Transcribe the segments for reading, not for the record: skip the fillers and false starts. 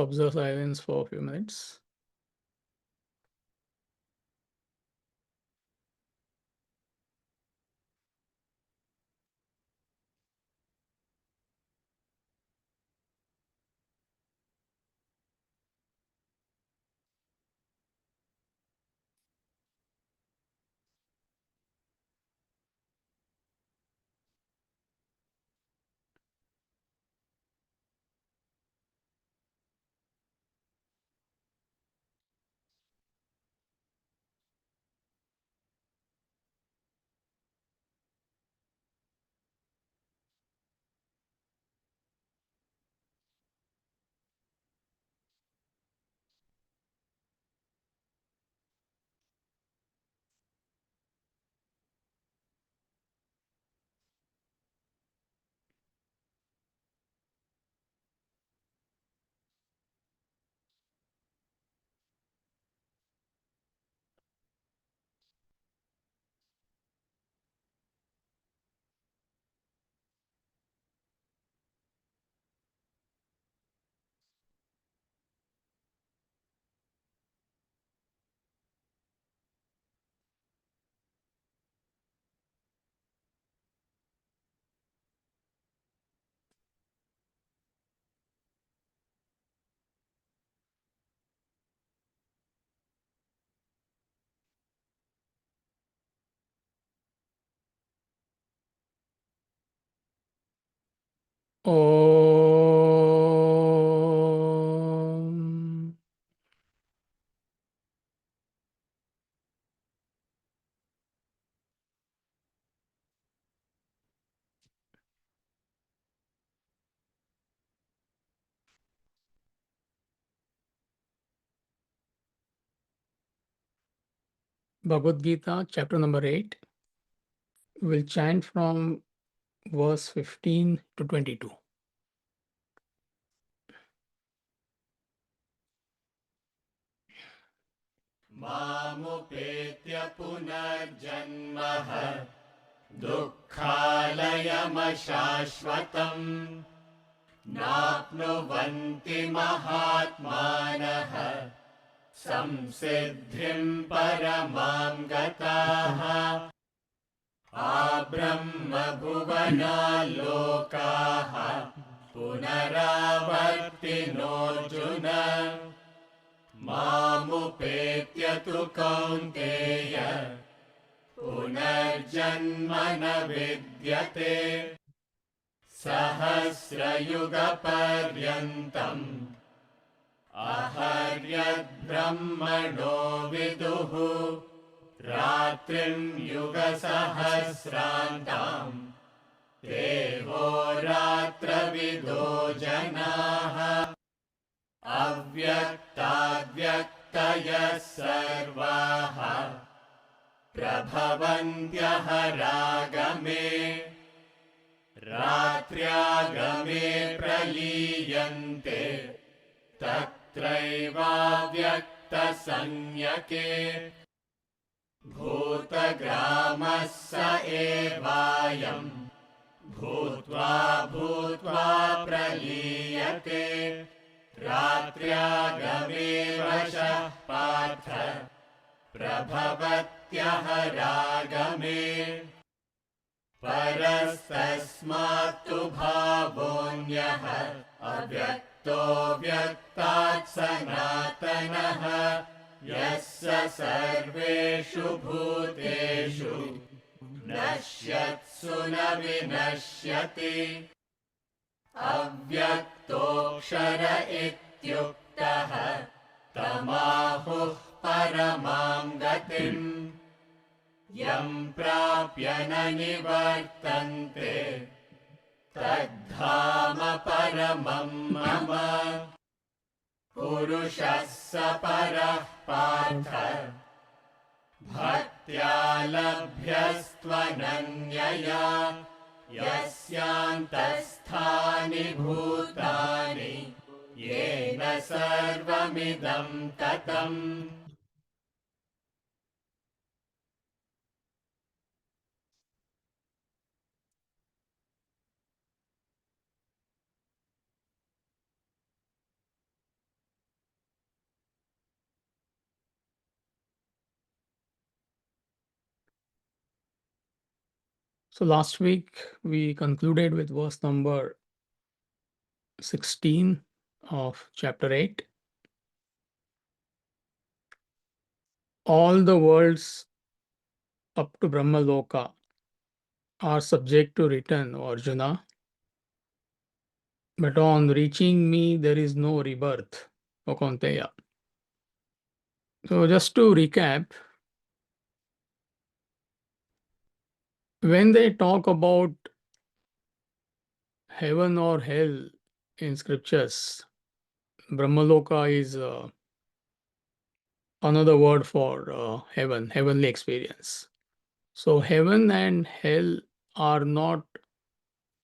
Observe silence for a few minutes. Om. Bhagavad Gita, chapter number 8. We'll chant from verse 15 to 22. मामुपेत्य पुनर्जन्मः दुःखालयमशाश्वतम् नाप्नुवन्ति महात्मानः संसिद्धिं परमां गताः आब्रह्मभुवनाल्लोकाः पुनरावर्तिनोऽर्जुन मामुपेत्य तु कौन्तेय पुनर्जन्म न विद्यते सहस्रयुगपर्यन्तम् अहर्यद्ब्रह्मणो विदुः रात्रिं युगसहस्रान्ताम् देवोरात्रविदो जनाः अव्यक्ताद्व्यक्तयः सर्वाः प्रभवन्त्यहरागमे रात्र्यागमे प्रलीयन्ते तत्रैवाव्यक्तसंज्ञके भूतग्रामः स एवायम् भूत्वा भूत्वा प्रलीयते रात्र्यागमे वशः पार्थ प्रभवत्यहरागमे परस्तस्मात्तु भावोऽन्यः अव्यक्तो व्यक्तात् सनातनः यस्य सर्वेषु भूतेषु नश्यत्सु न विनश्यति अव्यक्तोऽक्षर इत्युक्तः तमाहुः परमां गतिम् यं प्राप्य न निवर्तन्ते तद्धाम परमं मम पुरुषः स परः पार्थ भक्त्या लभ्यस्त्वनन्यया यस्यान्तस्थानि भूतानि येन सर्वमिदं ततम् So last week we concluded with verse number 16 of chapter 8. All the worlds up to Brahma Loka are subject to return, O Arjuna. But on reaching me, there is no rebirth, O Kaunteya. So just to recap, when they talk about heaven or hell in scriptures, Brahmaloka is another word for heaven, heavenly experience. So heaven and hell are not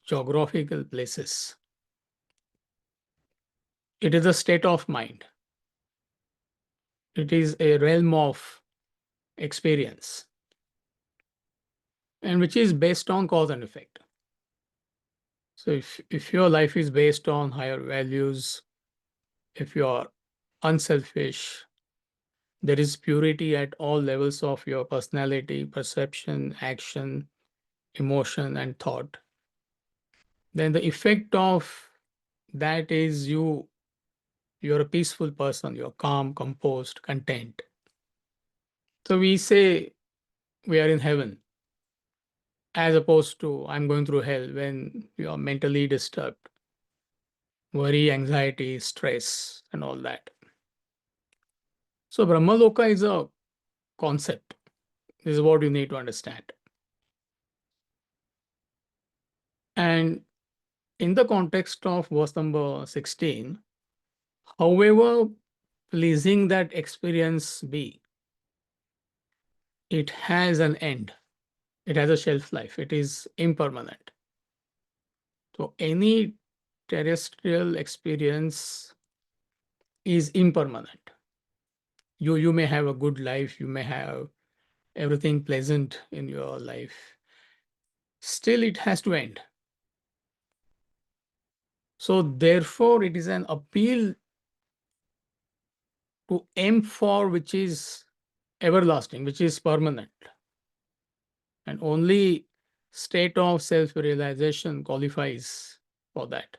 geographical places. It is a state of mind. It is a realm of experience, and which is based on cause and effect. So if your life is based on higher values, if you are unselfish, there is purity at all levels of your personality, perception, action, emotion, and thought, then the effect of that is you're a peaceful person, you're calm, composed, content. So we say we are in heaven as opposed to I'm going through hell when you are mentally disturbed, worry, anxiety, stress, and all that. So Brahmaloka is a concept. This is what you need to understand. And in the context of verse number 16, however pleasing that experience be, it has an end. It has a shelf life. It is impermanent. So any terrestrial experience is impermanent. You may have a good life, you may have everything pleasant in your life. Still, it has to end. So therefore, it is an appeal to aim for which is everlasting, which is permanent. And only state of self-realization qualifies for that.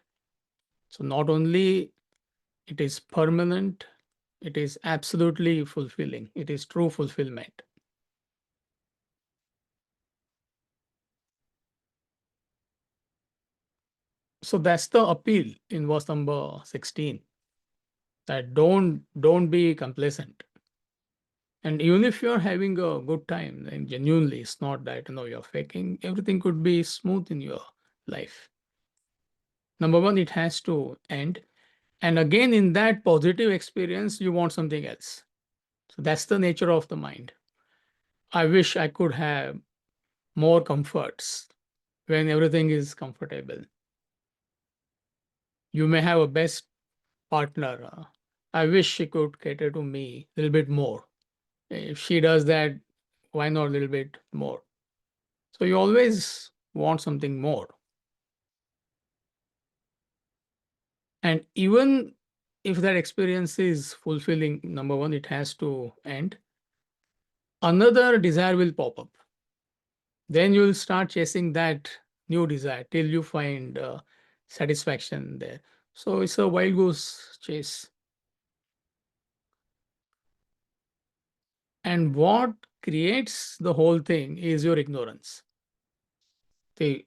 So not only it is permanent, it is absolutely fulfilling. It is true fulfillment. So that's the appeal in verse number 16. That don't be complacent. And even if you're having a good time, then genuinely, it's not that you're faking. Everything could be smooth in your life. Number one, it has to end. And again, in that positive experience, you want something else. So that's the nature of the mind. I wish I could have more comforts when everything is comfortable. You may have a best partner. I wish she could cater to me a little bit more. If she does that, why not a little bit more? So you always want something more. And even if that experience is fulfilling, number one, it has to end. Another desire will pop up. Then you will start chasing that new desire till you find satisfaction there. So it's a wild goose chase. And what creates the whole thing is your ignorance. The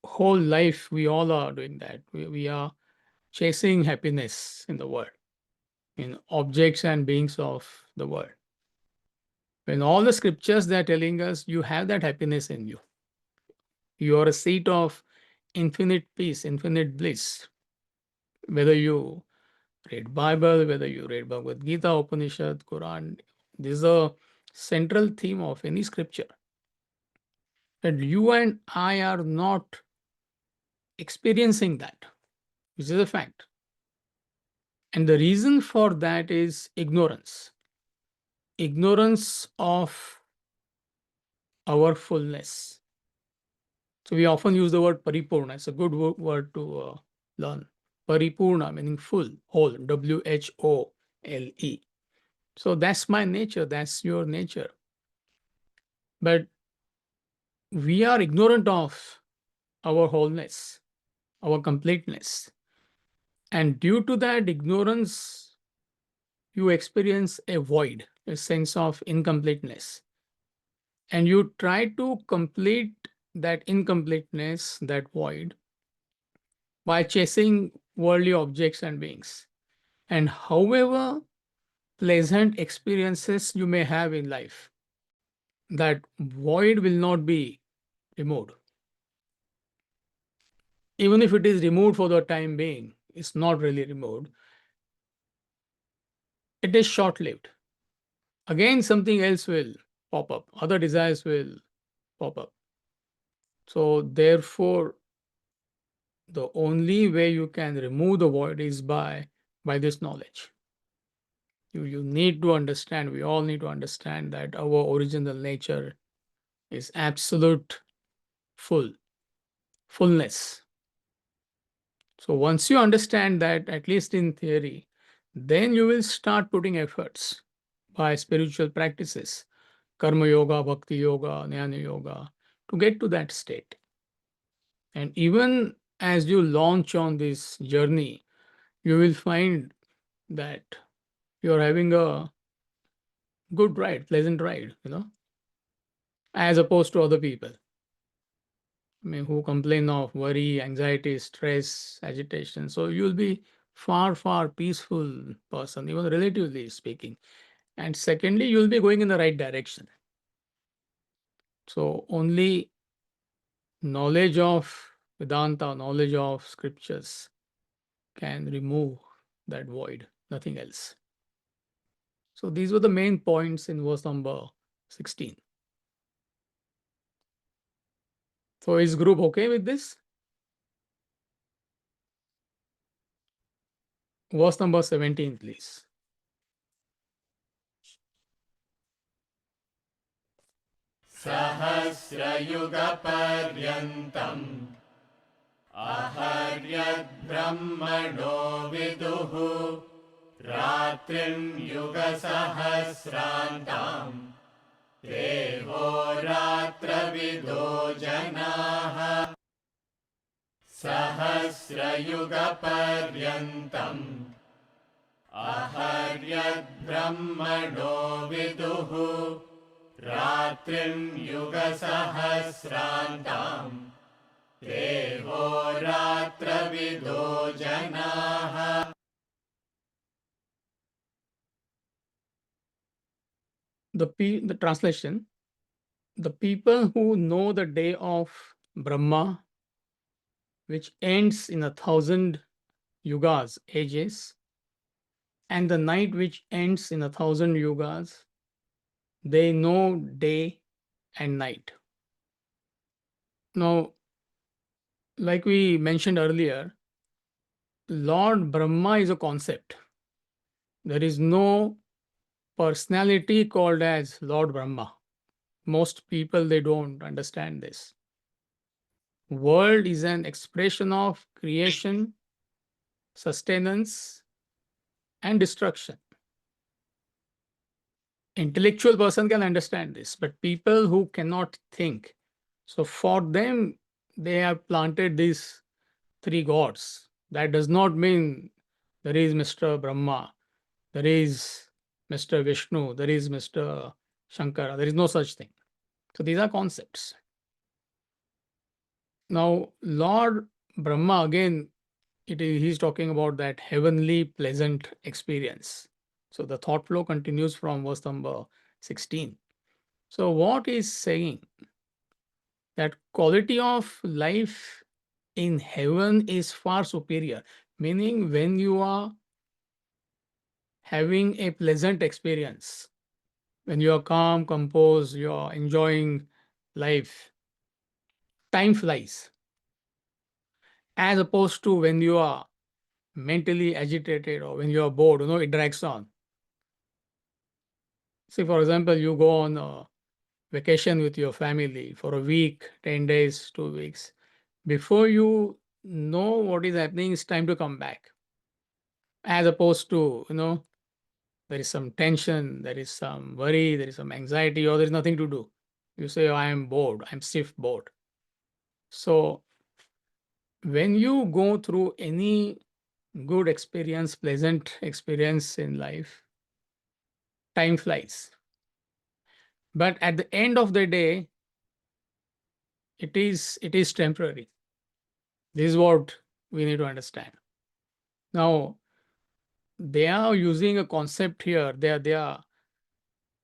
whole life, we all are doing that. We are chasing happiness in the world, in objects and beings of the world. When all the scriptures they're telling us you have that happiness in you. You are a seat of infinite peace, infinite bliss. Whether you read Bible, whether you read Bhagavad Gita, Upanishad, Quran, this is a central theme of any scripture. That you and I are not experiencing that, which is a fact. And the reason for that is ignorance. Ignorance of our fullness. So we often use the word paripurna. It's a good word to learn. Paripurna meaning full, whole, WHOLE. So that's my nature, that's your nature. But we are ignorant of our wholeness, our completeness. And due to that ignorance, you experience a void, a sense of incompleteness. And you try to complete that incompleteness, that void, by chasing worldly objects and beings. And however pleasant experiences you may have in life, that void will not be removed. Even if it is removed for the time being, it's not really removed. It is short lived. Again, something else will pop up, other desires will pop up. So, therefore, the only way you can remove the void is by this knowledge. You need to understand, we all need to understand that our original nature is absolute fullness. So once you understand that, at least in theory, then you will start putting efforts by spiritual practices, karma yoga, bhakti yoga, jnana yoga, to get to that state. And even as you launch on this journey, you will find that you're having a good ride, pleasant ride, as opposed to other people. I mean, who complain of worry, anxiety, stress, agitation. So you'll be far peaceful person, even relatively speaking. And secondly, you'll be going in the right direction. So only knowledge of Vedanta, knowledge of scriptures can remove that void, nothing else. So these were the main points in verse number 16. So is group okay with this? Verse number 17, please. सहस्रयुगपर्यन्तम् अहर्यद्ब्रह्मणो विदुः रात्रिं युगसहस्रान्ताम् देवो रात्रविदो जनाः सहस्रयुगपर्यन्तम् अहर्यद्ब्रह्मणो विदुः रात्रिं युगसहस्रान्ताम् देवो रात्रविदो जनाः. The translation, the people who know the day of Brahma, which ends in 1,000 yugas, ages, and the night which ends in 1,000 yugas, they know day and night. Now, like we mentioned earlier, Lord Brahma is a concept. There is no personality called as Lord Brahma. Most people, they don't understand this. World is an expression of creation, sustenance, and destruction. Intellectual person can understand this, but people who cannot think, so for them, they have planted these three gods. That does not mean there is Mr. Brahma, there is Mr. Vishnu, there is Mr. Shankara. There is no such thing. So these are concepts. Now, Lord Brahma, again, he's talking about that heavenly pleasant experience. So the thought flow continues from verse number 16. So what is saying that quality of life in heaven is far superior, meaning when you are having a pleasant experience, when you are calm, composed, you are enjoying life, time flies, as opposed to when you are mentally agitated or when you are bored, it drags on. See, for example, you go on a vacation with your family for a week, 10 days, 2 weeks. Before you know what is happening, it's time to come back. As opposed to, there is some tension, there is some worry, there is some anxiety, or there is nothing to do. You say, I am bored, I'm stiff bored. So when you go through any good experience, pleasant experience in life, time flies. But at the end of the day, it is temporary. This is what we need to understand. Now, they are using a concept here. They are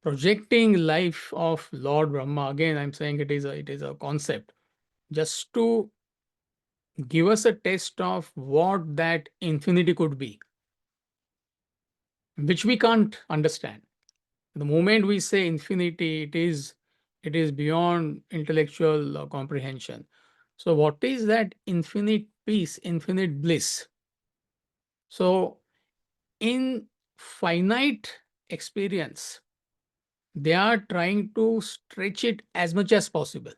projecting life of Lord Brahma. Again, I'm saying it is a concept just to give us a taste of what that infinity could be, which we can't understand. The moment we say infinity, it is beyond intellectual comprehension. So, what is that infinite peace, infinite bliss? So, in finite experience, they are trying to stretch it as much as possible.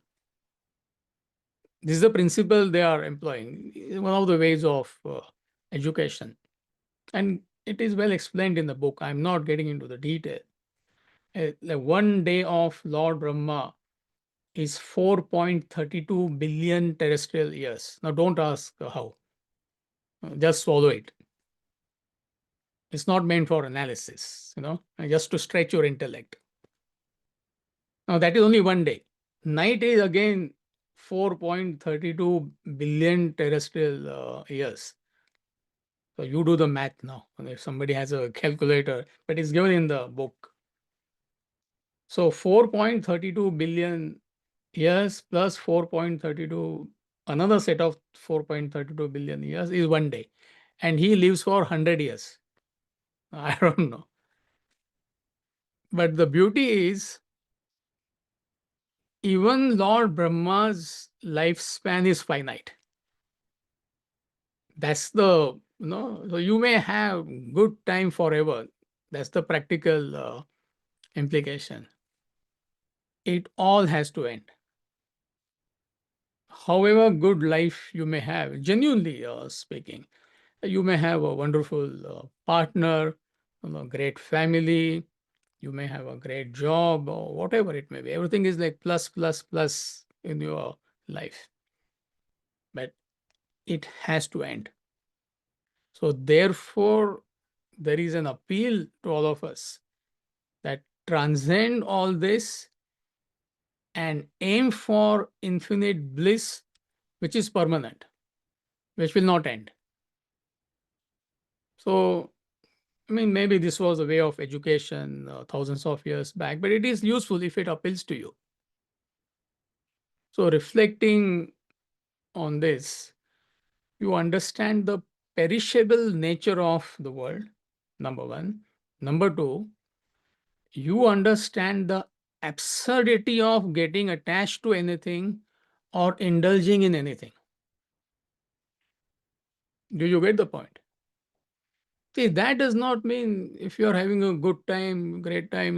This is the principle they are employing, one of the ways of education. And it is well explained in the book. I'm not getting into the detail. Like one day of Lord Brahma is 4.32 billion terrestrial years. Now, don't ask how, just swallow it. It's not meant for analysis, just to stretch your intellect. Now, that is only one day. Night is again 4.32 billion terrestrial years. So you do the math now. And if somebody has a calculator, but it's given in the book. So 4.32 billion years plus 4.32, another set of 4.32 billion years is one day. And he lives for 100 years. I don't know. But the beauty is, even Lord Brahma's lifespan is finite. That's so you may have good time forever. That's the practical implication. It all has to end. However good life you may have, genuinely speaking, you may have a wonderful partner, great family, you may have a great job or whatever it may be. Everything is like plus, plus, plus in your life. But it has to end. So, therefore, there is an appeal to all of us that transcend all this and aim for infinite bliss, which is permanent, which will not end. So, I mean, maybe this was a way of education thousands of years back, but it is useful if it appeals to you. So, reflecting on this, you understand the perishable nature of the world, number one. Number two, you understand the absurdity of getting attached to anything or indulging in anything. Do you get the point? See, that does not mean if you're having a good time, great time,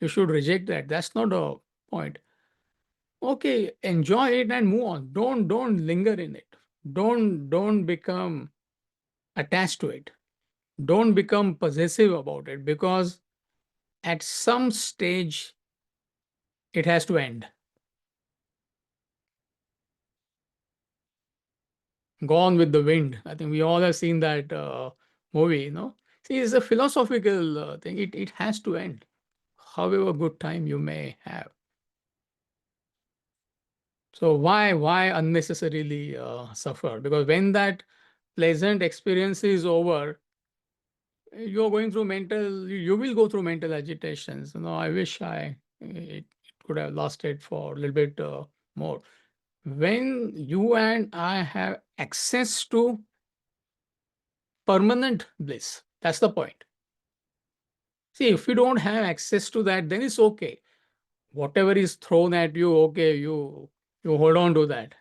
you should reject that. That's not a point. Okay, enjoy it and move on. Don't linger in it. Don't become attached to it. Don't become possessive about it, because at some stage it has to end. Gone with the Wind. I think we all have seen that movie. See, it's a philosophical thing. It has to end, however good time you may have. So why unnecessarily suffer? Because when that pleasant experience is over, you're going through you will go through mental agitations. I wish it could have lasted for a little bit more. When you and I have access to permanent bliss, that's the point. See, if you don't have access to that, then it's okay. Whatever is thrown at you, okay, you hold on to that.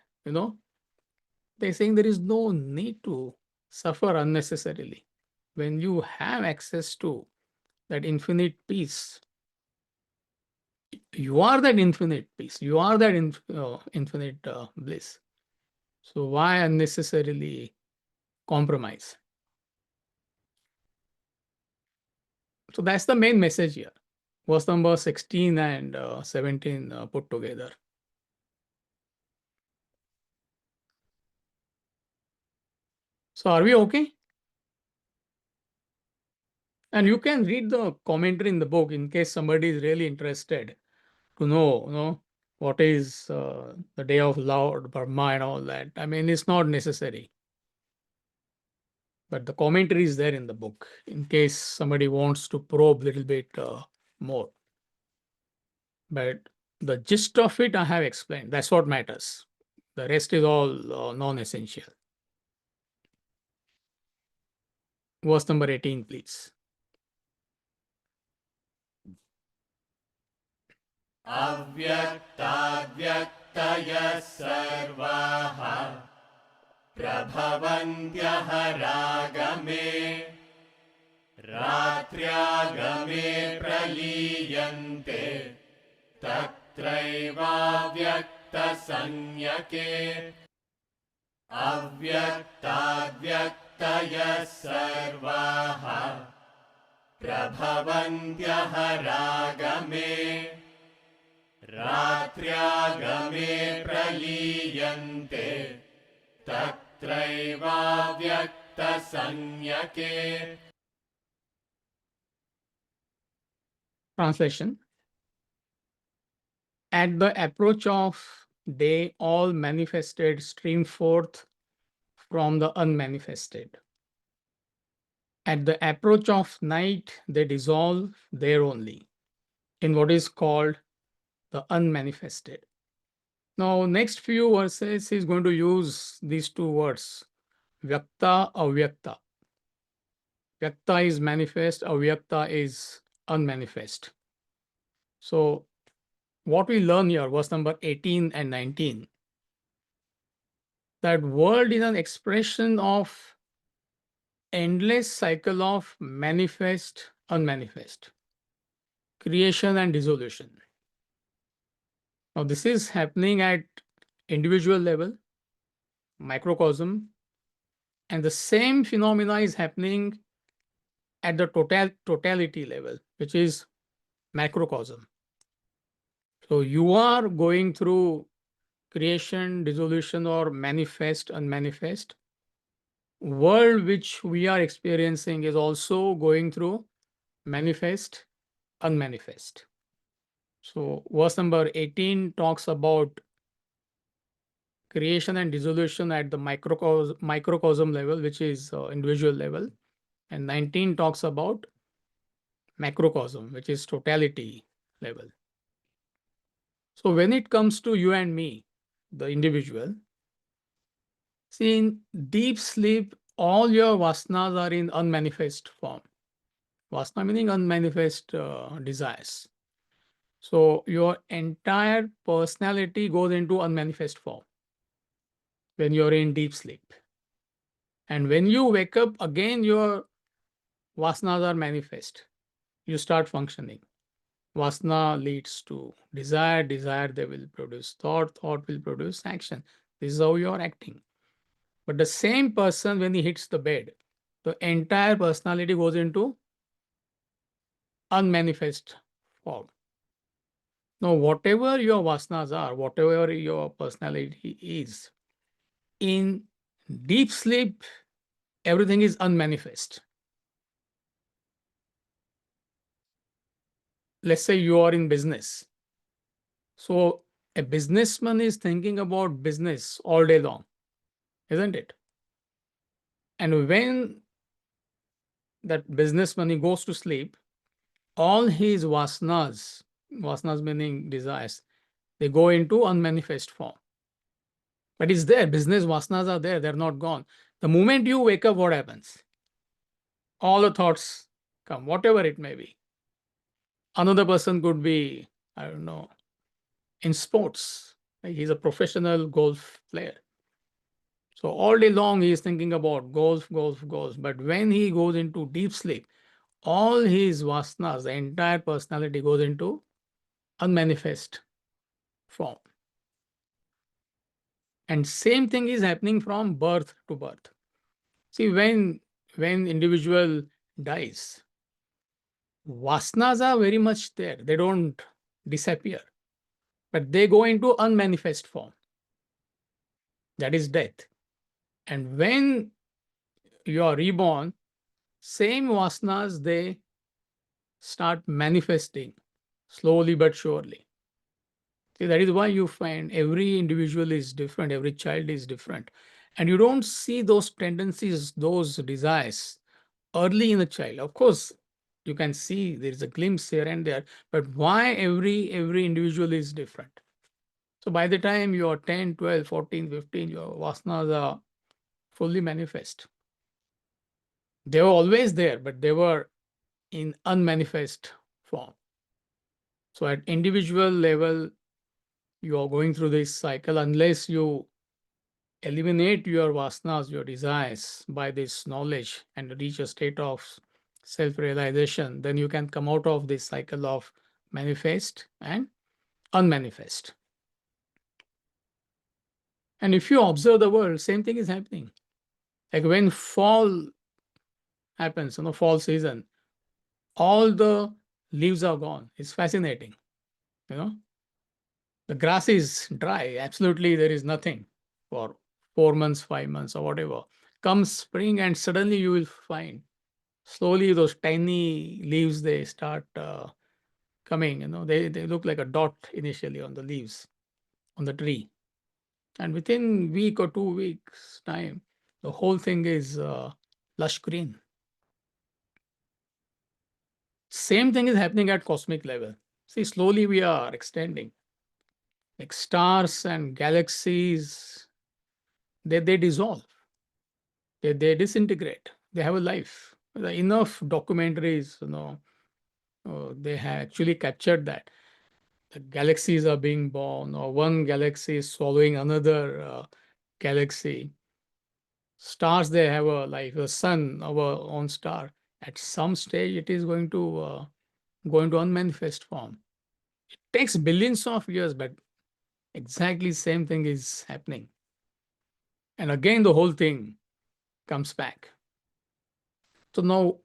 They're saying there is no need to suffer unnecessarily. When you have access to that infinite peace, you are that infinite peace. You are that infinite bliss. So why unnecessarily compromise? So that's the main message here. verse number 16 and 17 put together. So are we okay? And you can read the commentary in the book in case somebody is really interested to know, what is the day of Lord Brahma and all that. I mean, it's not necessary. But the commentary is there in the book in case somebody wants to probe a little bit more. But the gist of it I have explained. That's what matters. The rest is all non-essential. Verse number 18, please. अव्यक्ताव्यक्तयः सर्वाः प्रभवन्त्यः रागमे रात्र्यागमे प्रलीयन्ते तत्रैवाव्यक्तसंज्ञके अव्यक्ताव्यक्तयः सर्वाः प्रभवन्त्यः रागमे रात्र्यागमे प्रलीयन्ते तत्रैवाव्यक्तसंज्ञके. Translation. At the approach of day, all manifested stream forth from the unmanifested. At the approach of night, they dissolve there only, in what is called the unmanifested. Now, next few verses is going to use these two words, Vyakta, Avyakta. Vyakta is manifest, Avyakta is unmanifest. So, what we learn here, verse number 18 and 19, that world is an expression of endless cycle of manifest, unmanifest, creation and dissolution. Now, this is happening at individual level, microcosm, and the same phenomena is happening at the totality level, which is macrocosm. So you are going through creation, dissolution, or manifest, unmanifest. World which we are experiencing is also going through manifest, unmanifest. So verse number 18 talks about creation and dissolution at the microcosm level, which is individual level. And 19 talks about macrocosm, which is totality level. So when it comes to you and me, the individual, see, in deep sleep, all your vasanas are in unmanifest form. Vasana meaning unmanifest desires. So your entire personality goes into unmanifest form when you're in deep sleep. And when you wake up, again your vasanas are manifest. You start functioning. Vasana leads to desire, desire they will produce thought, thought will produce action. This is how you are acting. But the same person, when he hits the bed, the entire personality goes into unmanifest form. Now, whatever your vasanas are, whatever your personality is, in deep sleep, everything is unmanifest. Let's say you are in business. So a businessman is thinking about business all day long, isn't it? And when that businessman he goes to sleep, all his vasanas meaning desires, they go into unmanifest form. But it's there, business vasanas are there, they're not gone. The moment you wake up, what happens? All the thoughts come, whatever it may be. Another person could be, I don't know, in sports. Like he's a professional golf player. So all day long he is thinking about golf, golf, golf. But when he goes into deep sleep, all his vasanas, the entire personality goes into unmanifest form. And same thing is happening from birth to birth. See, when individual dies, Vasanas are very much there. They don't disappear, but they go into unmanifest form. That is death. And when you are reborn, same vasanas, they start manifesting slowly but surely. See, that is why you find every individual is different, every child is different. And you don't see those tendencies, those desires early in a child. Of course, you can see there is a glimpse here and there, but why every individual is different? So by the time you are 10, 12, 14, 15, your vasanas are fully manifest. They were always there, but they were in unmanifest form. So at individual level, you are going through this cycle unless you eliminate your vasanas, your desires by this knowledge and reach a state of self-realization, then you can come out of this cycle of manifest and unmanifest. And if you observe the world, same thing is happening. Like when fall happens, fall season, all the leaves are gone. It's fascinating. The grass is dry. Absolutely, there is nothing for 4 months, 5 months, or whatever. Comes spring, and suddenly you will find slowly those tiny leaves, they start coming. They look like a dot initially on the leaves on the tree, and within week or 2 weeks time, the whole thing is lush green. Same thing is happening at cosmic level. See, slowly we are extending. Like stars and galaxies, they dissolve, they disintegrate, they have a life. Enough documentaries, they have actually captured that. The galaxies are being born, or one galaxy is swallowing another galaxy. Stars, they have a life. The sun, our own star, at some stage it is going to go into unmanifest form. It takes billions of years, but exactly same thing is happening. And again, the whole thing comes back. So now,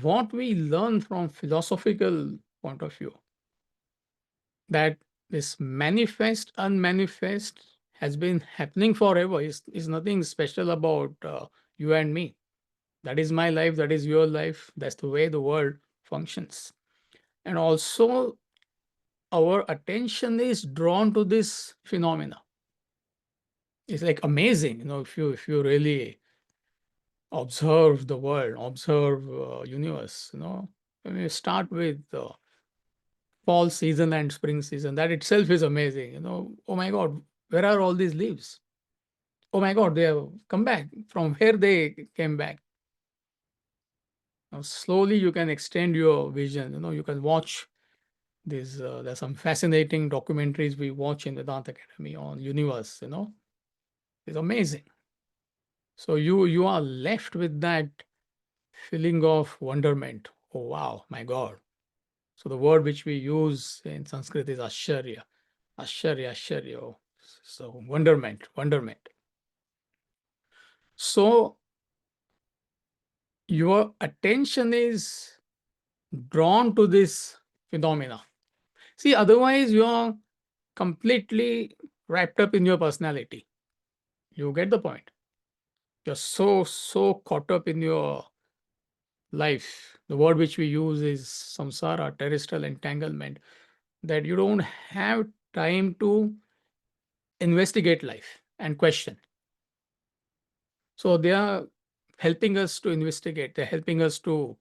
what we learn from philosophical point of view, that this manifest, unmanifest has been happening forever. Is nothing special about you and me. That is my life, that is your life. That's the way the world functions. And also, our attention is drawn to this phenomena. It's like amazing, if you really observe the world, observe universe. When you start with fall season and spring season, that itself is amazing. Oh my God, where are all these leaves? Oh my God, they have come back. From where they came back? Now, slowly you can extend your vision. You can watch these. There's some fascinating documentaries we watch in the Vedanta Academy on universe. It's amazing. So you are left with that feeling of wonderment. Oh wow, my God. So the word which we use in Sanskrit is Asharya. Asharya, Asharya. So wonderment, wonderment. So your attention is drawn to this phenomena. See, otherwise you are completely wrapped up in your personality. You get the point. You're so caught up in your life. The word which we use is samsara, terrestrial entanglement, that you don't have time to investigate life and question. So they are helping us to investigate, they're helping us to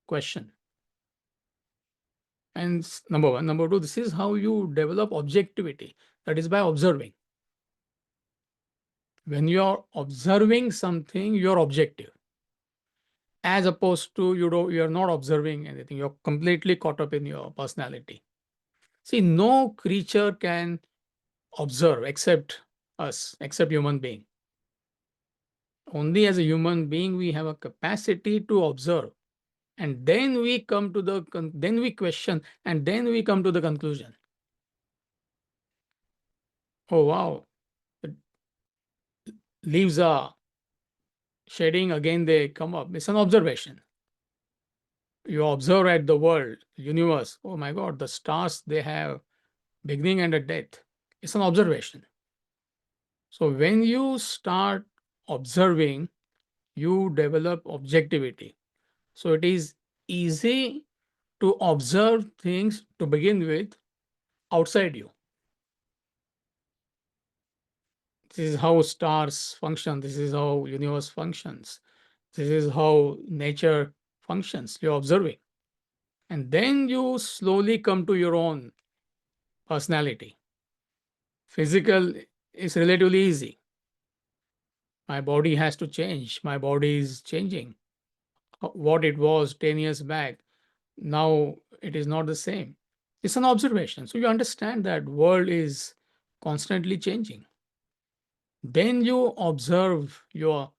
question. And number one. Number two, this is how you develop objectivity. That is by observing. When you're observing something, you're objective. As opposed to you're not observing anything. You're completely caught up in your personality. See, no creature can observe except us, except human being. Only as a human being we have a capacity to observe, and then we come to then we question, and then we come to the conclusion. Oh wow, the leaves are shedding, again they come up. It's an observation. you observe at the world, universe. Oh my God, the stars, they have beginning and a death. It's an observation. So when you start observing, you develop objectivity. So it is easy to observe things to begin with outside you. This is how stars function. This is how universe functions. This is how nature functions. You're observing. And then you slowly come to your own personality. Physical is relatively easy. My body has to change. My body is changing. What it was 10 years back, now it is not the same. It's an observation. So you understand that world is constantly changing. Then you observe your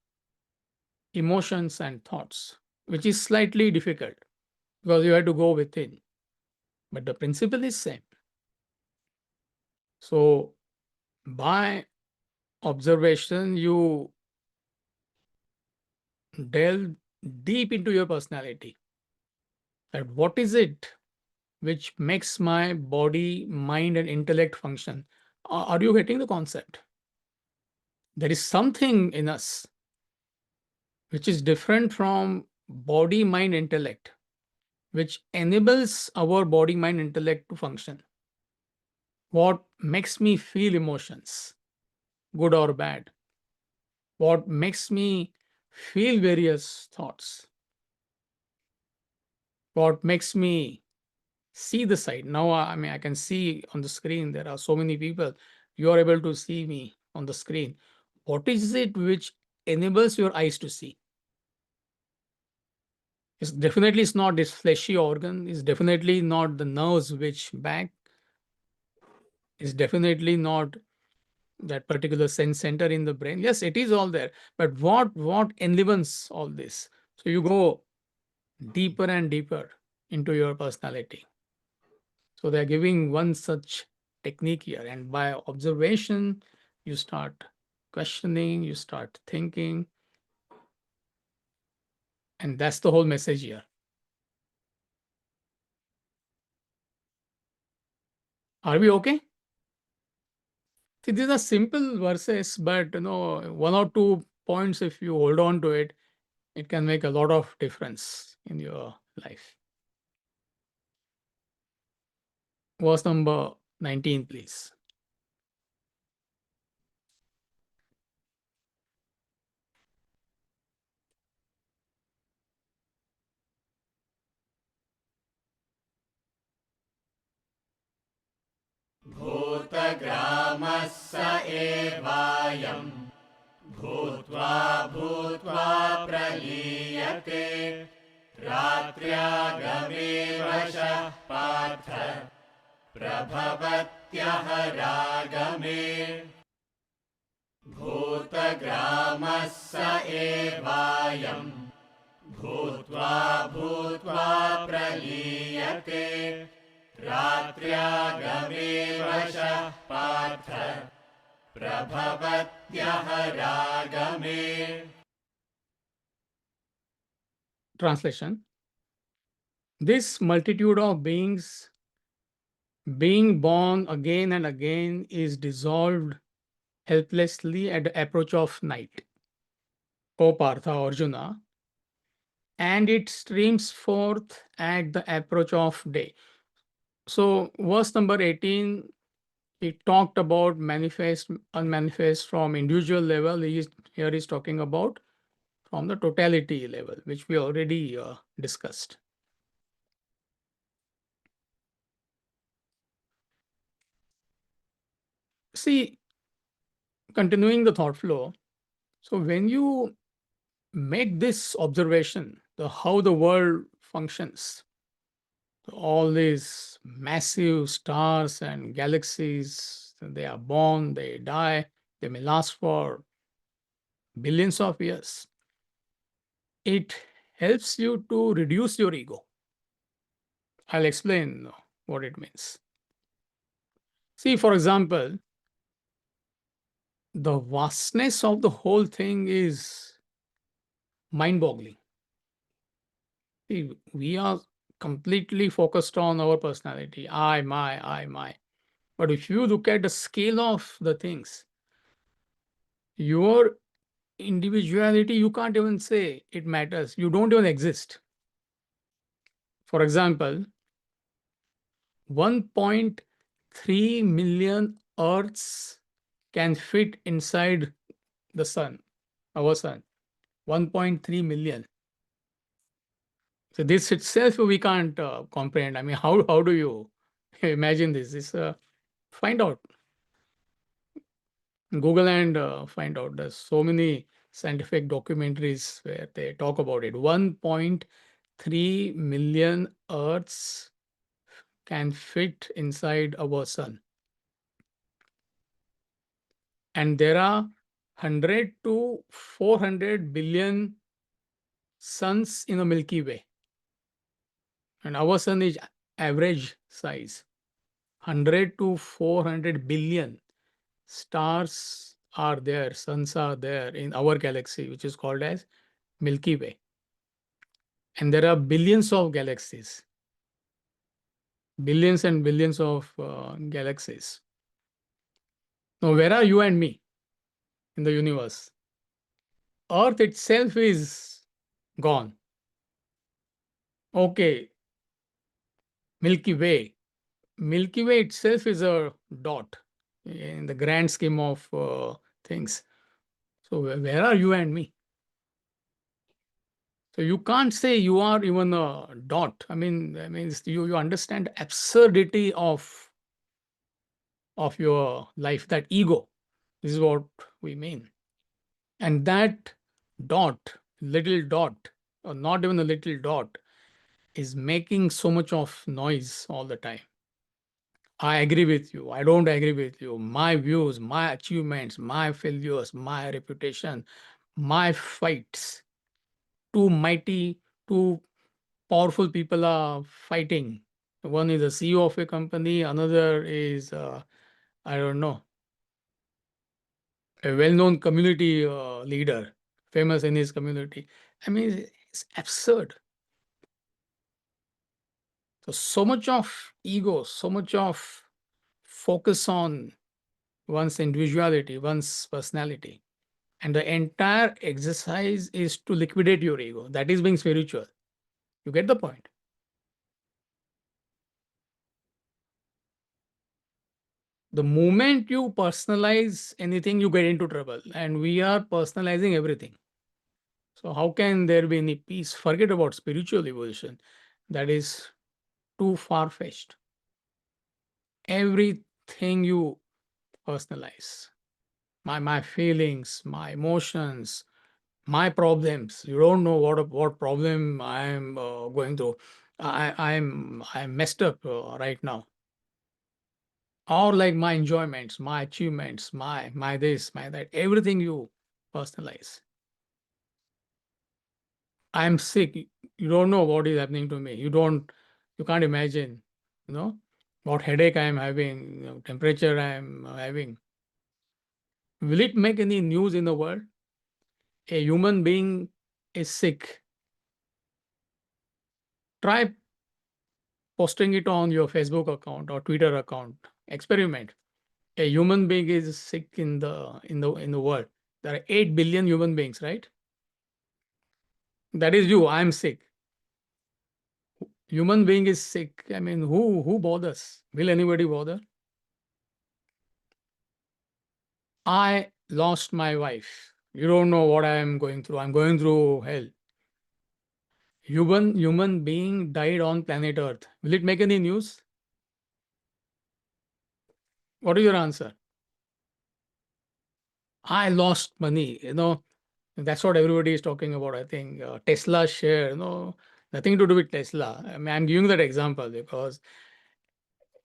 emotions and thoughts, which is slightly difficult because you have to go within. But the principle is same. So by observation, you delve deep into your personality. That what is it which makes my body, mind, and intellect function? Are you getting the concept? There is something in us which is different from body, mind, intellect, which enables our body, mind, intellect to function. What makes me feel emotions, good or bad? What makes me feel various thoughts? What makes me see the side? Now, I mean, I can see on the screen, there are so many people. You are able to see me on the screen. What is it which enables your eyes to see? It's not this fleshy organ. It's definitely not the nerves which back. It's definitely not that particular sense center in the brain. Yes, it is all there. But what enlivens all this? So you go deeper and deeper into your personality. So they're giving one such technique here, and by observation, you start questioning, you start thinking, and that's the whole message here. Are we okay? See, these are simple verses, but one or two points, if you hold on to it, it can make a lot of difference in your life. Verse number 19, please. भूतग्रामः स एवायम् भूत्वा भूत्वा प्रलीयते रात्र्यागमे वशः पार्थ प्रभवत्यः रागमे भूतग्रामः स एवायम् भूत्वा भूत्वा प्रलीयते रात्र्यागमे वशः Partha प्रभवत्यः रागमे. Translation. This multitude of beings being born again and again is dissolved helplessly at the approach of night. O Partha, Arjuna, and it streams forth at the approach of day. So, verse number 18, he talked about manifest, unmanifest from individual level. Here he's talking about from the totality level, which we already discussed. See, continuing the thought flow. So, when you make this observation, how the world functions, all these massive stars and galaxies, they are born, they die, they may last for billions of years. It helps you to reduce your ego. I'll explain what it means. See, for example, the vastness of the whole thing is mind boggling. See, we are completely focused on our personality. I. But if you look at the scale of the things, your individuality, you can't even say it matters. You don't even exist. For example, 1.3 million Earths can fit inside the sun, our sun. 1.3 million. So this itself we can't comprehend. I mean, how do you imagine this? Find out. Google and find out. There's so many scientific documentaries where they talk about it. 1.3 million Earths can fit inside our sun. And there are 100 to 400 billion suns in the Milky Way. And our sun is average size. 100 to 400 billion stars are there, suns are there in our galaxy, which is called as Milky Way. And there are billions of galaxies, billions and billions of galaxies. Now, where are you and me in the universe? Earth itself is gone. Okay, Milky Way. Milky Way itself is a dot in the grand scheme of things. So, where are you and me? So you can't say you are even a dot. I mean, you understand absurdity of your life, that ego. This is what we mean. And that dot, little dot, or not even a little dot, is making so much of noise all the time. I agree with you. I don't agree with you. My views, my achievements, my failures, my reputation, my fights. Two mighty, two powerful people are fighting. One is the CEO of a company, another is, I don't know, a well known community leader, famous in his community. I mean, it's absurd. So much of ego, so much of focus on one's individuality, one's personality. And the entire exercise is to liquidate your ego. That is being spiritual. You get the point? The moment you personalize anything, you get into trouble. And we are personalizing everything. So, how can there be any peace? Forget about spiritual evolution. That is too far fetched. Everything you personalize. My feelings, my emotions, my problems. You don't know what problem I am going through. I'm messed up right now. Or like my enjoyments, my achievements, my this, my that. Everything you personalize. I'm sick. You don't know what is happening to me. You can't imagine, you know, what headache I am having, temperature I am having. Will it make any news in the world? A human being is sick. Try posting it on your Facebook account or Twitter account. Experiment. A human being is sick in the world. There are 8 billion human beings, right? That is you. I'm sick. Human being is sick. I mean, who bothers? Will anybody bother? I lost my wife. You don't know what I am going through. I'm going through hell. Human being died on planet Earth. Will it make any news? What is your answer? I lost money. That's what everybody is talking about. I think Tesla share. Nothing to do with Tesla. I mean, I'm giving that example because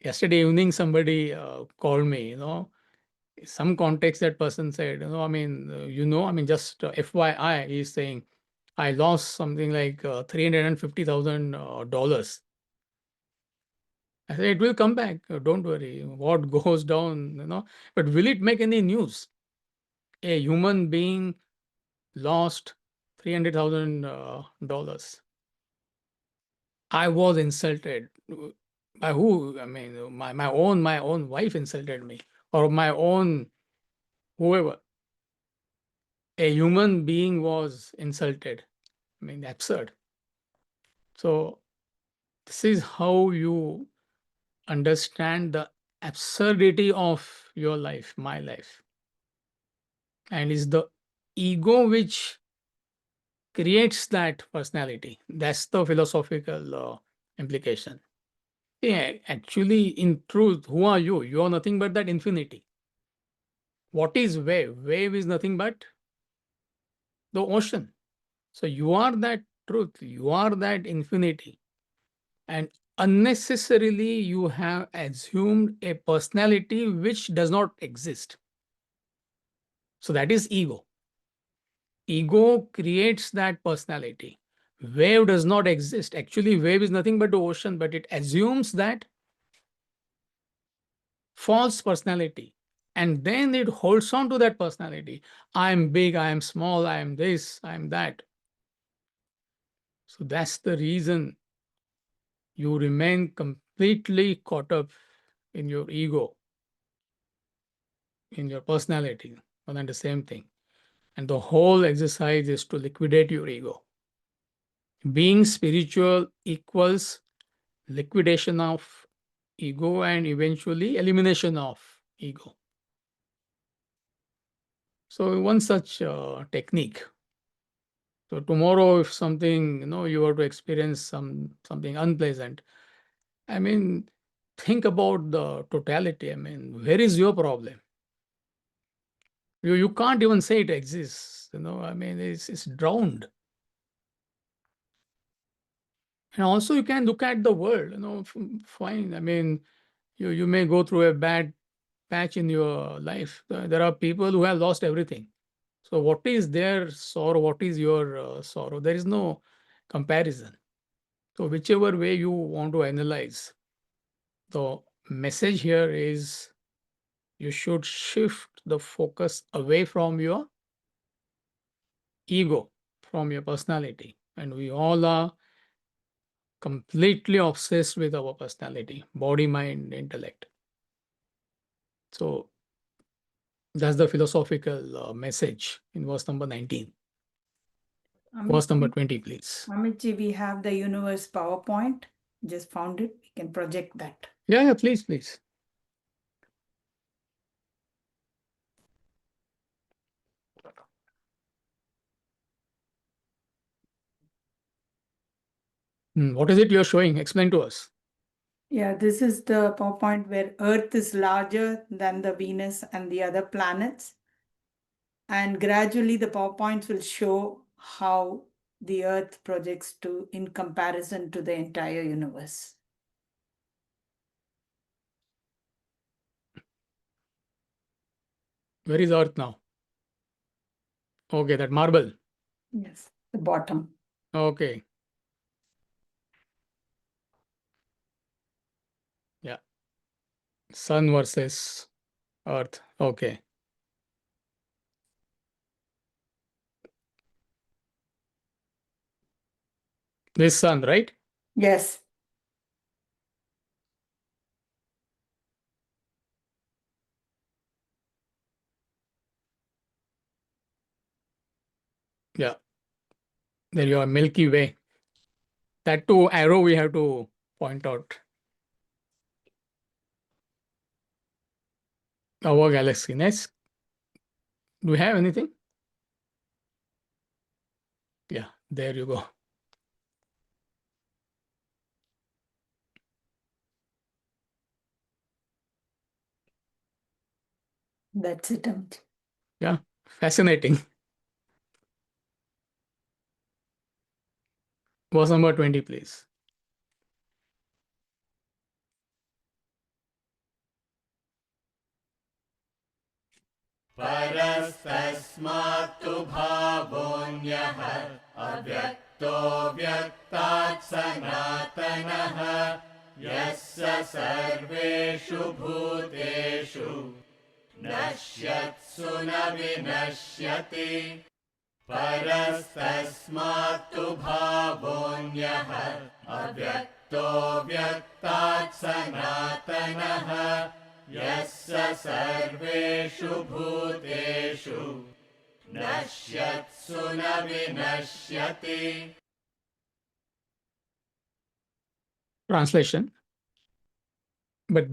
yesterday evening somebody called me. Some context that person said. Just FYI, he's saying I lost something like $350,000. I said, it will come back. Don't worry. What goes down. But will it make any news? A human being lost $300,000. I was insulted. By who? I mean, my own wife insulted me, or my own whoever. A human being was insulted. I mean, absurd. So this is how you understand the absurdity of your life, my life. And it's the ego which creates that personality. That's the philosophical implication. Yeah, actually, in truth, who are you? You are nothing but that infinity. What is wave? Wave is nothing but the ocean. So you are that truth, you are that infinity. And unnecessarily, you have assumed a personality which does not exist. So that is ego. Ego creates that personality. Wave does not exist. Actually, wave is nothing but the ocean, but it assumes that false personality. And then it holds on to that personality. I am big, I am small, I am this, I am that. So that's the reason you remain completely caught up in your ego, in your personality, but then the same thing. And the whole exercise is to liquidate your ego. Being spiritual equals liquidation of ego and eventually elimination of ego. So one such technique. So tomorrow, if something you were to experience something unpleasant, I mean, think about the totality. I mean, where is your problem? You can't even say it exists. I mean, it's drowned. And also, you can look at the world. Fine. I mean, you may go through a bad patch in your life. There are people who have lost everything. So, what is their sorrow? What is your sorrow? There is no comparison. So, whichever way you want to analyze, the message here is you should shift the focus away from your ego, from your personality. And we all are completely obsessed with our personality, body, mind, intellect. So, that's the philosophical message in verse number 19. Verse number 20, please. Amitji, we have the universe PowerPoint. Just found it. We can project that. Yeah, please. What is it you're showing? Explain to us. Yeah, this is the PowerPoint where Earth is larger than the Venus and the other planets. And gradually the PowerPoints will show how the Earth projects to in comparison to the entire universe. Where is Earth now? Okay, that marble. Yes, the bottom. Okay. Yeah. Sun versus Earth. Okay. This sun, right? Yes. Yeah. There you are, Milky Way. That too, arrow we have to point out. Our galaxy. Next. Do we have anything? Yeah, there you go. That's it. Yeah, fascinating. Verse number 20, please. परस्तस्मात्तु भावोऽन्यः अव्यक्तो व्यक्तात् सनातनः यः स सर्वेषु भूतेषु नश्यत्सु न विनश्यति. परस्तस्मात्तु भावोऽन्यः अव्यक्तो व्यक्तात् सनातनः यः स सर्वेषु भूतेषु नश्यत्सु न विनश्यति. Translation. But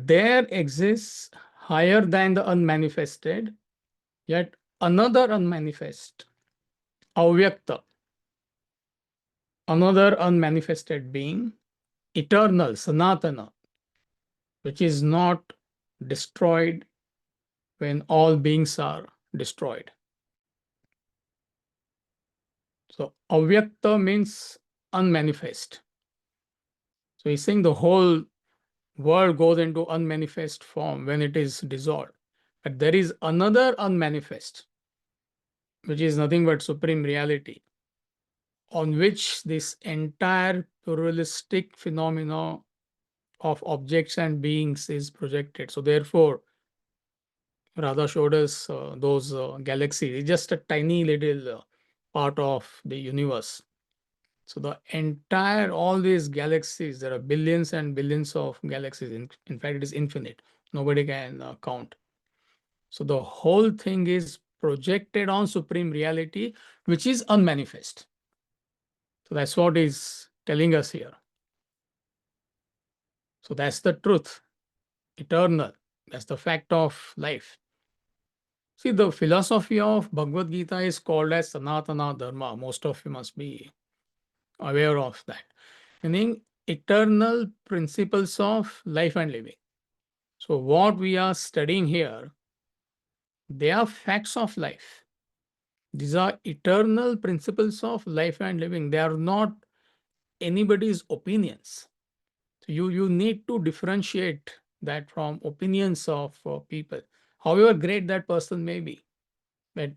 there exists higher than the unmanifested, yet another unmanifest, avyakta, another unmanifested being, eternal, sanatana, which is not destroyed when all beings are destroyed. So avyakta means unmanifest. So he's saying the whole world goes into unmanifest form when it is dissolved. But there is another unmanifest, which is nothing but supreme reality, on which this entire pluralistic phenomena of objects and beings is projected. So therefore, Radha showed us those galaxies. It's just a tiny little part of the universe. So the entire, all these galaxies, there are billions and billions of galaxies. In fact, it is infinite. Nobody can count. So the whole thing is projected on supreme reality, which is unmanifest. So that's what is telling us here. So that's the truth, eternal. That's the fact of life. See, the philosophy of Bhagavad Gita is called as Sanatana Dharma. Most of you must be aware of that, meaning eternal principles of life and living. So, what we are studying here, they are facts of life. These are eternal principles of life and living. They are not anybody's opinions. So you need to differentiate that from opinions of people, however great that person may be. But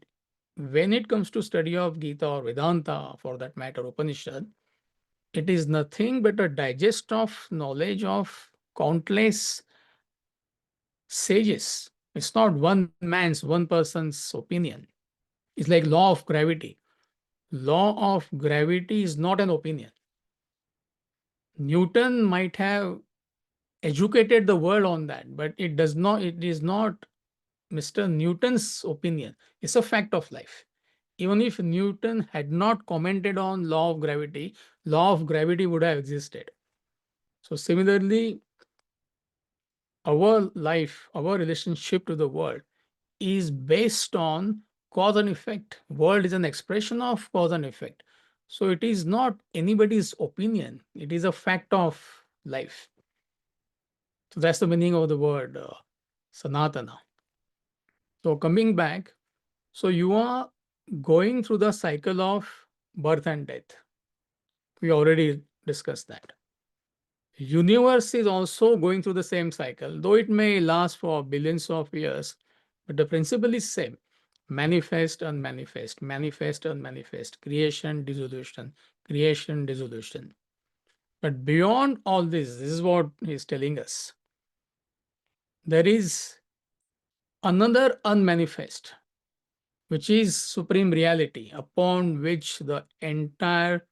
when it comes to study of Gita or Vedanta, for that matter, Upanishad, it is nothing but a digest of knowledge of countless sages. It's not one man's, one person's opinion. It's like law of gravity. Law of gravity is not an opinion. Newton might have educated the world on that, but it is not Mr. Newton's opinion. It's a fact of life. Even if Newton had not commented on law of gravity would have existed. So similarly, our life, our relationship to the world is based on cause and effect. World is an expression of cause and effect. So it is not anybody's opinion. It is a fact of life. So that's the meaning of the word Sanatana. So coming back, so you are going through the cycle of birth and death. We already discussed that. Universe is also going through the same cycle, though it may last for billions of years, but the principle is same. Manifest, unmanifest, manifest, unmanifest, creation, dissolution, creation, dissolution. But beyond all this is what he's telling us. There is another unmanifest, which is supreme reality, upon which the entire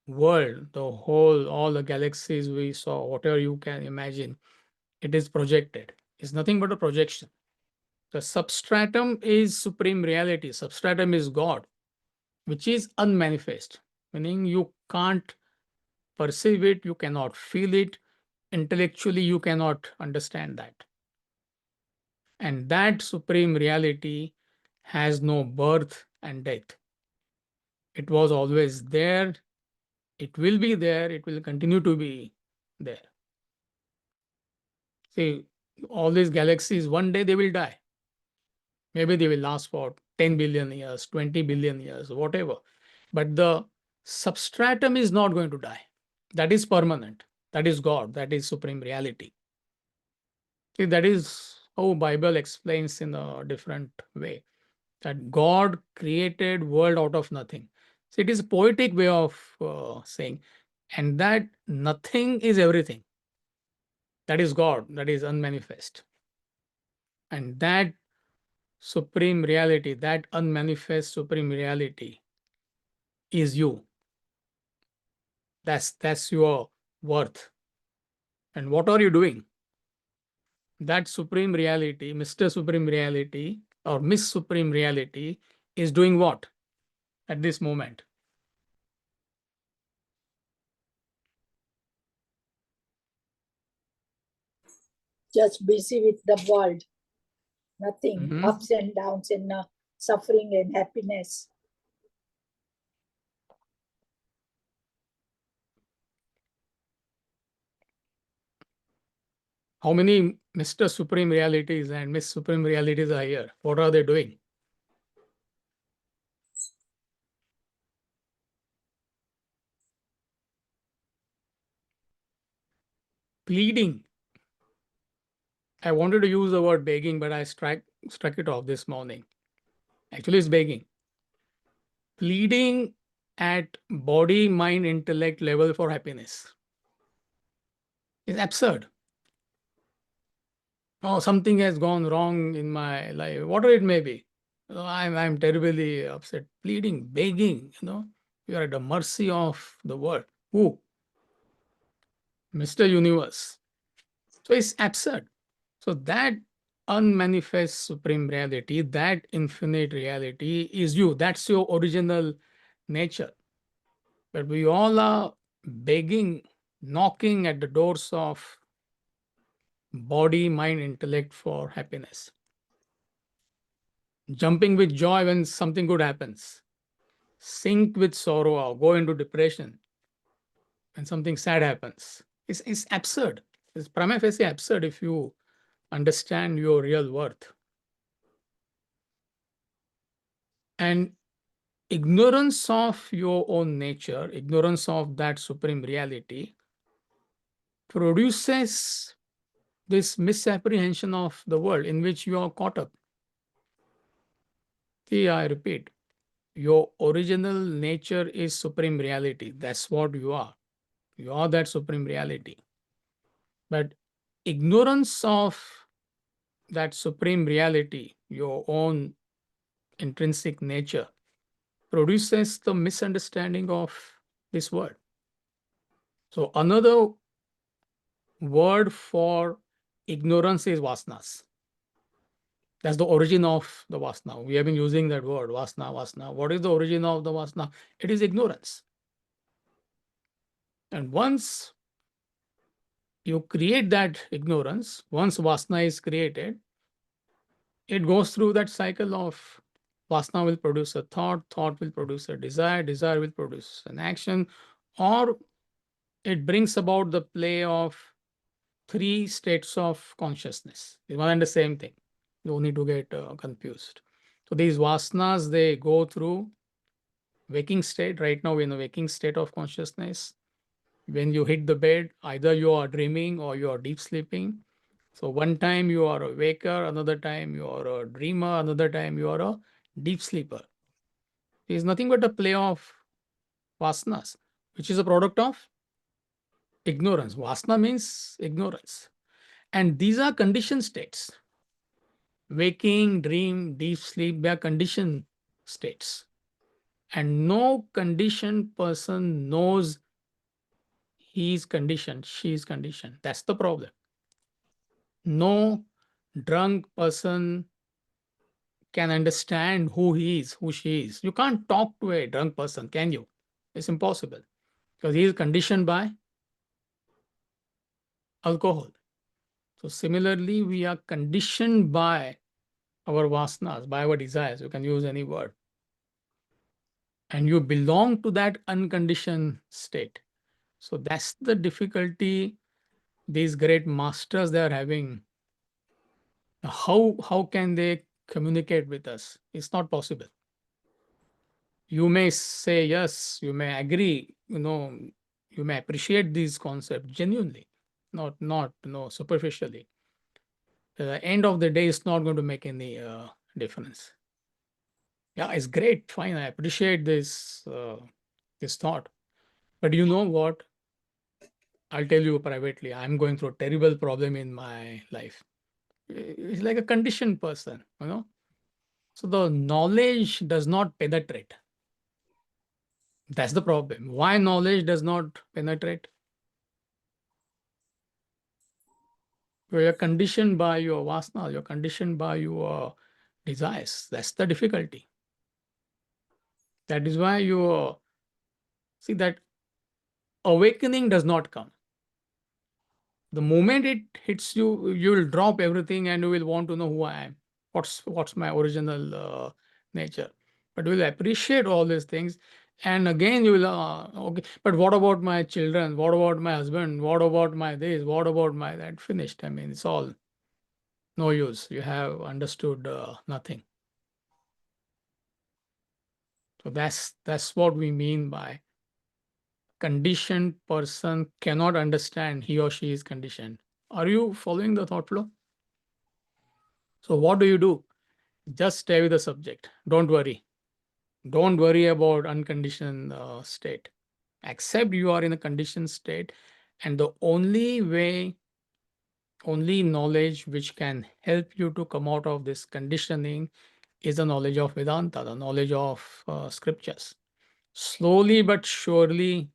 world, the whole, all the galaxies we saw, whatever you can imagine, it is projected. It's nothing but a projection. The substratum is supreme reality. Substratum is God, which is unmanifest, meaning you can't perceive it, you cannot feel it. Intellectually, you cannot understand that. And that supreme reality has no birth and death. It was always there, it will be there, it will continue to be there. See, all these galaxies, one day they will die. Maybe they will last for 10 billion years, 20 billion years, whatever. But the substratum is not going to die. That is permanent. That is God. That is supreme reality. See, that is how Bible explains in a different way that God created world out of nothing. So it is a poetic way of saying, and that nothing is everything. That is God. That is unmanifest. And that supreme reality, that unmanifest supreme reality is you. That's your worth. And what are you doing? That supreme reality, Mr. Supreme Reality or Miss Supreme Reality is doing what at this moment? Just busy with the world. Nothing, Mhm. ups and downs and suffering and happiness. How many Mr. Supreme Realities and Miss Supreme Realities are here? What are they doing? Pleading. I wanted to use the word begging, but I struck it off this morning. Actually, it's begging. Pleading at body, mind, intellect level for happiness is absurd. Oh, something has gone wrong in my life, whatever it may be. I'm terribly upset. Pleading, begging, you are at the mercy of the world. Who? Mr. Universe. So it's absurd. So that unmanifest supreme reality, that infinite reality is you. That's your original nature. But we all are begging, knocking at the doors of body, mind, intellect for happiness. Jumping with joy when something good happens. Sink with sorrow or go into depression when something sad happens. It's absurd. It's prima facie absurd if you understand your real worth. And ignorance of your own nature, ignorance of that supreme reality, produces this misapprehension of the world in which you are caught up. See, I repeat, your original nature is supreme reality. That's what you are. You are that supreme reality. But ignorance of that supreme reality, your own intrinsic nature, produces the misunderstanding of this world. So, another word for ignorance is vasanas. That's the origin of the vasana. We have been using that word, vasana, vasana. What is the origin of the vasana? It is ignorance. And once you create that ignorance, once vasana is created, it goes through that cycle of vasana will produce a thought, thought will produce a desire, desire will produce an action, or it brings about the play of three states of consciousness. One and the same thing. You don't need to get confused. So these vasanas, they go through waking state. Right now, we're in a waking state of consciousness. When you hit the bed, either you are dreaming or you are deep sleeping. So one time you are a waker, another time you are a dreamer, another time you are a deep sleeper. It is nothing but a play of vasanas, which is a product of ignorance. Vasana means ignorance. And these are conditioned states. Waking, dream, deep sleep, they are conditioned states. And no conditioned person knows he is conditioned, she is conditioned. That's the problem. No drunk person can understand who he is, who she is. You can't talk to a drunk person, can you? It's impossible because he is conditioned by alcohol. So, similarly, we are conditioned by our vasanas, by our desires. You can use any word. And you belong to that unconditioned state. So, that's the difficulty these great masters they are having. How can they communicate with us? It's not possible. You may say yes, you may agree, you may appreciate these concepts genuinely, not superficially. The end of the day is not going to make any difference. Yeah, it's great, fine. I appreciate this thought, but you know what? I'll tell you privately. I'm going through a terrible problem in my life. It's like a conditioned person, So the knowledge does not penetrate. That's the problem. Why knowledge does not penetrate? You're conditioned by your vasana, you're conditioned by your desires. That's the difficulty. That is why you see that awakening does not come. The moment it hits you, you will drop everything and you will want to know who I am. What's my original nature? But you will appreciate all these things. And again, you will, okay, but what about my children? What about my husband? What about my this? What about my that? Finished. I mean, it's all no use. You have understood nothing. So that's what we mean by conditioned person cannot understand he or she is conditioned. Are you following the thought flow? So what do? Just stay with the subject. Don't worry. Don't worry about unconditioned state. Accept you are in a conditioned state, and the only way, only knowledge which can help you to come out of this conditioning is the knowledge of Vedanta, the knowledge of scriptures. Slowly but surely,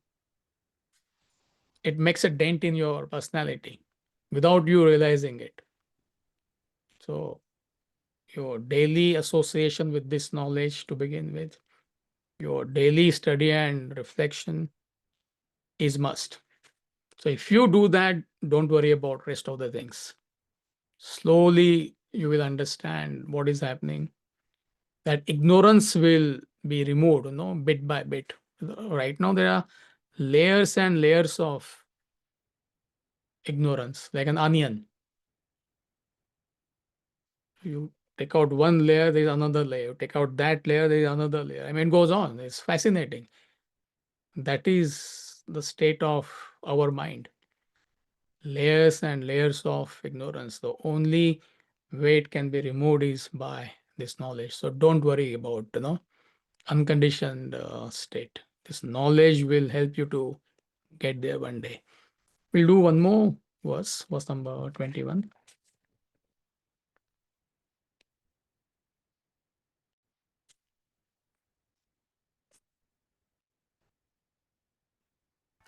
it makes a dent in your personality without you realizing it. So, your daily association with this knowledge to begin with, your daily study and reflection is must. So if you do that, don't worry about rest of the things. Slowly you will understand what is happening. That ignorance will be removed, bit by bit. Right now there are layers and layers of ignorance, like an onion. You take out one layer, there is another layer. You take out that layer, there is another layer. I mean, it goes on. It's fascinating. That is the state of our mind. Layers and layers of ignorance. The only way it can be removed is by this knowledge. So don't worry about unconditioned state. This knowledge will help you to get there one day. We'll do one more verse number 21.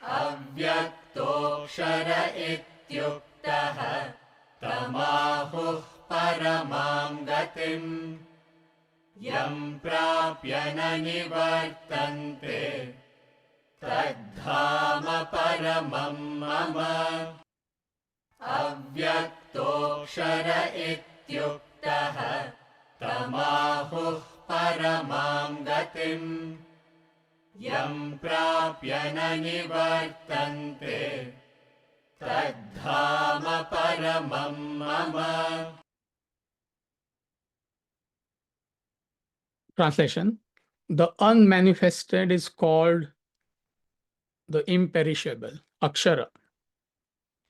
अव्यक्तोऽक्षर इत्युक्तः तमाहुः परमां गतिम् यं प्राप्य न निवर्तन्ते तद्धाम परमं मम अव्यक्तोऽक्षर इत्युक्तः तमाहुः परमां गतिम् यं प्राप्य न निवर्तन्ते तद्धाम परमं मम. Translation: the unmanifested is called the imperishable, Akshara.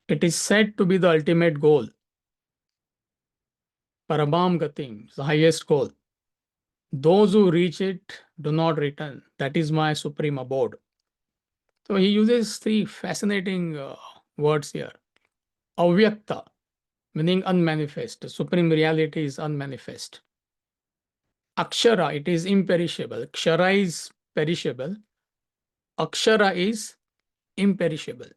It is said to be the ultimate goal. Paramam Gatim is the highest goal. Those who reach it do not return. That is my supreme abode. So he uses three fascinating words here. Avyakta, meaning unmanifest. Supreme reality is unmanifest. Akshara, it is imperishable. Kshara is perishable. Akshara is imperishable.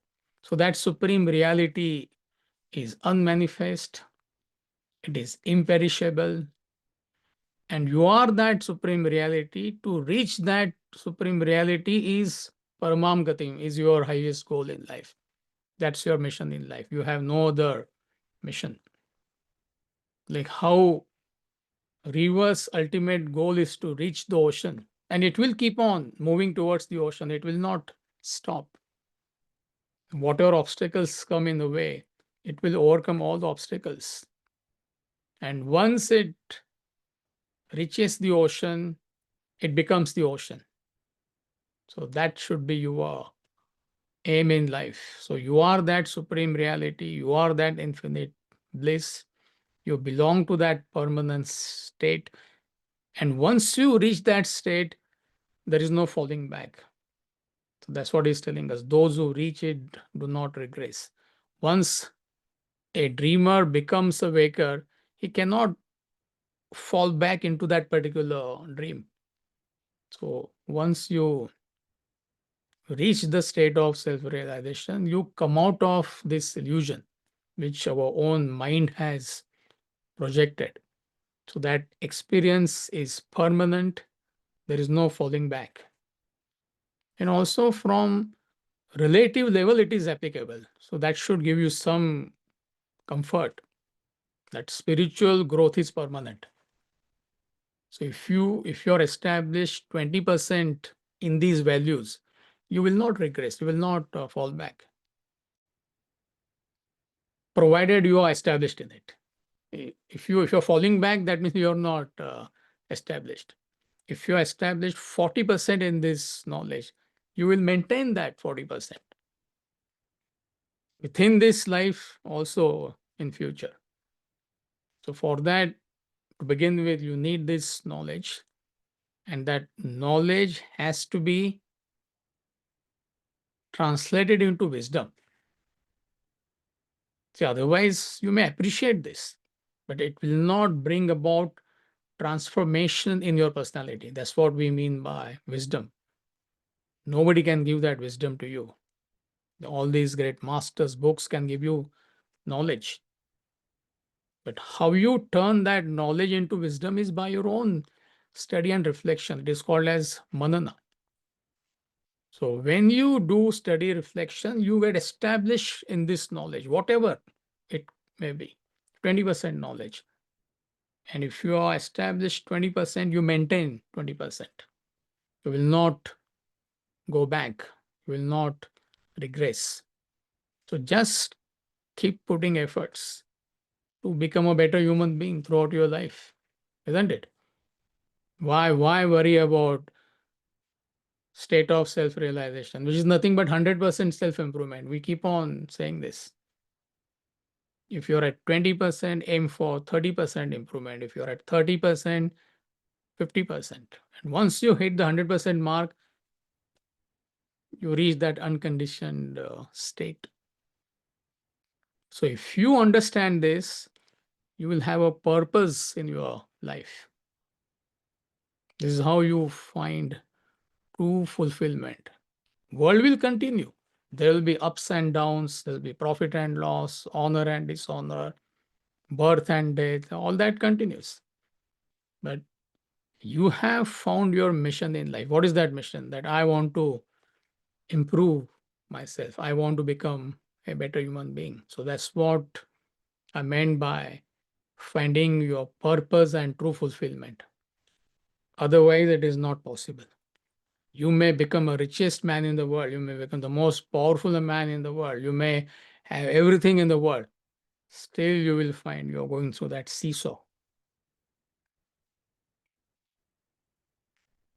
So that supreme reality is unmanifest. It is imperishable. And you are that supreme reality. To reach that supreme reality is Paramam Gatim, is your highest goal in life. That's your mission in life. You have no other mission. Like how river's ultimate goal is to reach the ocean, and it will keep on moving towards the ocean. It will not stop. Whatever obstacles come in the way, it will overcome all the obstacles. And once it reaches the ocean, it becomes the ocean. So that should be your aim in life. So you are that supreme reality. You are that infinite bliss. You belong to that permanent state. And once you reach that state, there is no falling back. So that's what he's telling us. Those who reach it do not regress. Once a dreamer becomes a waker, he cannot fall back into that particular dream. So once you reach the state of self-realization, you come out of this illusion which our own mind has projected. So that experience is permanent. There is no falling back. And also from relative level, it is applicable. So that should give you some comfort that spiritual growth is permanent. So if you're established 20% in these values, you will not regress, you will not fall back, provided you are established in it. If you're falling back, that means you're not established. If you're established 40% in this knowledge, you will maintain that 40% within this life, also in future. So for that, to begin with, you need this knowledge, and that knowledge has to be translated into wisdom. See, otherwise, you may appreciate this, but it will not bring about transformation in your personality. That's what we mean by wisdom. Nobody can give that wisdom to you. All these great masters' books can give you knowledge. But how you turn that knowledge into wisdom is by your own study and reflection. It is called as manana. So when you do study reflection, you get established in this knowledge, whatever it may be, 20% knowledge. And if you are established 20%, you maintain 20%. You will not go back. You will not regress. So just keep putting efforts to become a better human being throughout your life, isn't it? Why worry about state of self-realization, which is nothing but 100% self-improvement? We keep on saying this. If you're at 20%, aim for 30% improvement. If you're at 30%, 50%. And once you hit the 100% mark, you reach that unconditioned state. So if you understand this, you will have a purpose in your life. This is how you find true fulfillment. World will continue. There will be ups and downs. There will be profit and loss, honor and dishonor, birth and death. All that continues. But you have found your mission in life. What is that mission? That I want to improve myself. I want to become a better human being. So that's what I meant by finding your purpose and true fulfillment. Otherwise, it is not possible. You may become a richest man in the world. You may become the most powerful man in the world. You may have everything in the world. Still, you will find you're going through that seesaw.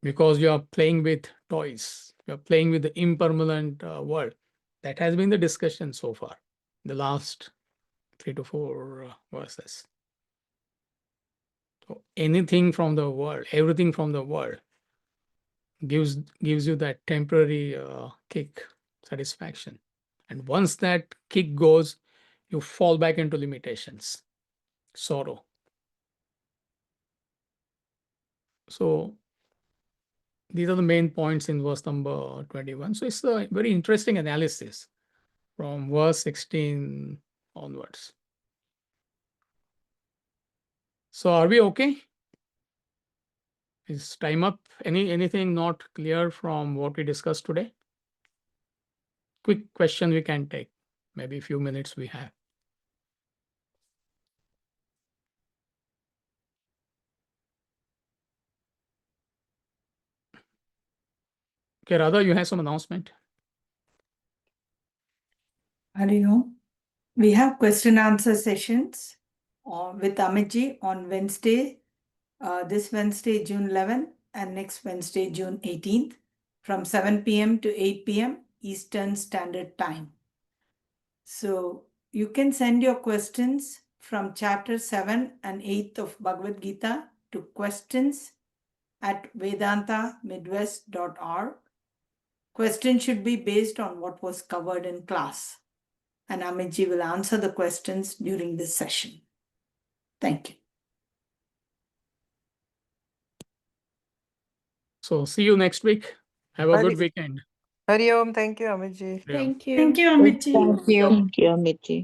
Because you are playing with toys. You're playing with the impermanent world. That has been the discussion so far, the last 3 to 4 verses. So anything from the world, everything from the world gives you that temporary kick, satisfaction. And once that kick goes, you fall back into limitations, sorrow. So these are the main points in verse number 21. So it's a very interesting analysis from verse 16 onwards. So are we okay? Is time up? Anything not clear from what we discussed today? Quick question we can take. Maybe a few minutes we have. Okay, Radha, you have some announcement? Hari Om. We have question answer sessions with Amitji on Wednesday, this Wednesday, June 11th, and next Wednesday, June 18th, from 7 p.m. to 8 p.m. Eastern Standard Time. So you can send your questions from chapter 7 and 8 of Bhagavad Gita to questions@vedantamidwest.org. Questions should be based on what was covered in class, and Amitji will answer the questions during this session. Thank you. So see you next week. Have a Hari- good weekend. Hari Om. Thank you, Amit ji. Hari Om. Thank you, Amit ji. Thank you. Thank you, Amit ji.